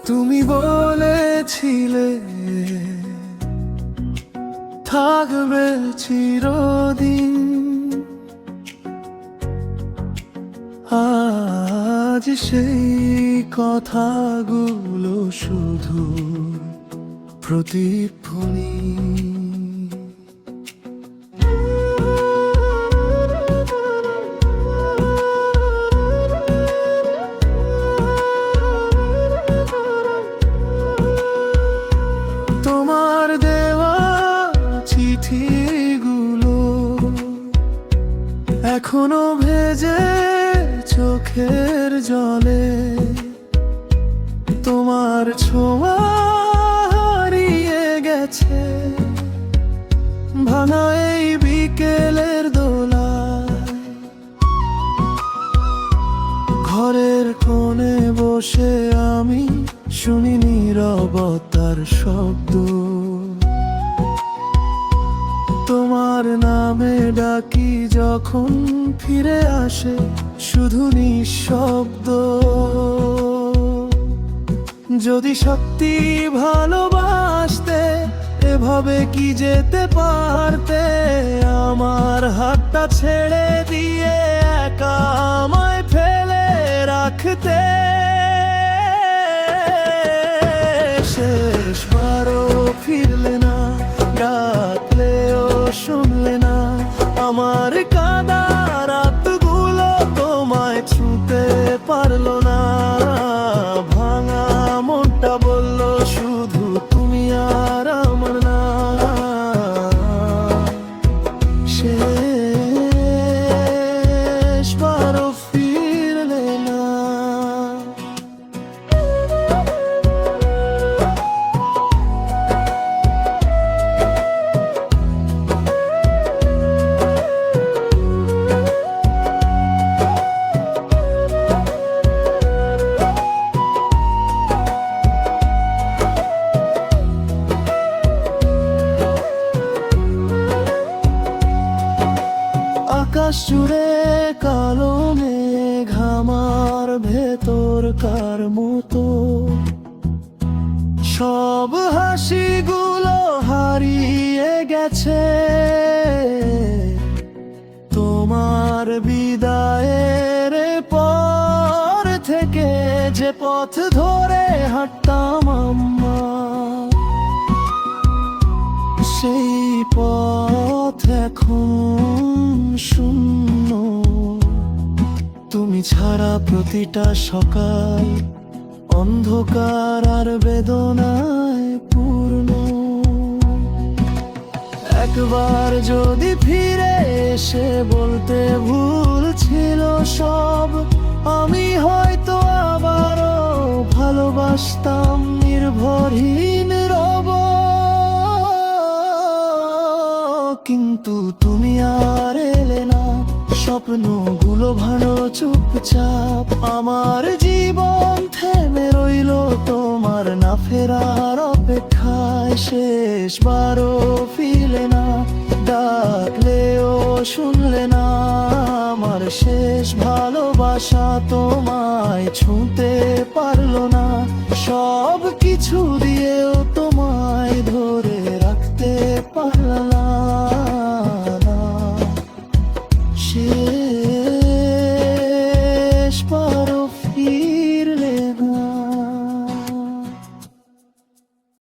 তুমি বলেছিলে থাকবে চিরদিন, আজ সেই কথাগুলো শুধু প্রতিধ্বনি। তোমার দেওয়া চিঠিগুলো এখনো ভেজে চোখের জলে, তোমার ছোঁয়া হারিয়ে গেছে ভাঙা এই বিকেলের দোলায়। ঘরের কোণে বসে আমি শুনি নীরবতার শব্দ, তোমার নামে ডাকি যখন ফিরে আসে শুধু নিঃশব্দ। যদি সত্যি ভালোবাসতে এভাবে কি যেতে পারতে, আমার হাতটা ছেড়ে দিয়ে একা আমায় ফেলে রাখতে। শেষবারও ফিরলে না, ডাকলেও শুনলে না, আমার কাঁদা রাতগুলো তোমায় ছুঁতে পারলো না। ভাঙা মনটা বলল শুধু তুমি আর আমার না। শেষবারও ফিরলে না। আকাশ জুড়ে কালো মেঘ আমার ভেতরকার মতো, সব হাসিগুলো হারিয়ে গেছে। তোমার বিদায়ের পর থেকে যে পথ ধরে হাঁটতাম আমরা, সেই পথ এখন শূন্য। তুমি ছাড়া প্রতিটা সকাল অন্ধকার আর বেদনায় পূর্ণ। একবার যদি ফিরে এসে বলতে ভুল ছিল সব, আমি হয়তো আবারও ভালোবাসতাম নির্ভরহীন রব। কিন্তু তুমি আর এলে না, স্বপ্নগুলো ভালো চুপচাপ। আমার জীবন থেমে রইল তোমার না ফেরার অপেক্ষায়। শেষবারও ফিরলে না, ডাকলেও শুনলে না, আমার শেষ ভালোবাসা তোমায় ছুঁতে পারলো না। সব কিছু দিয়েও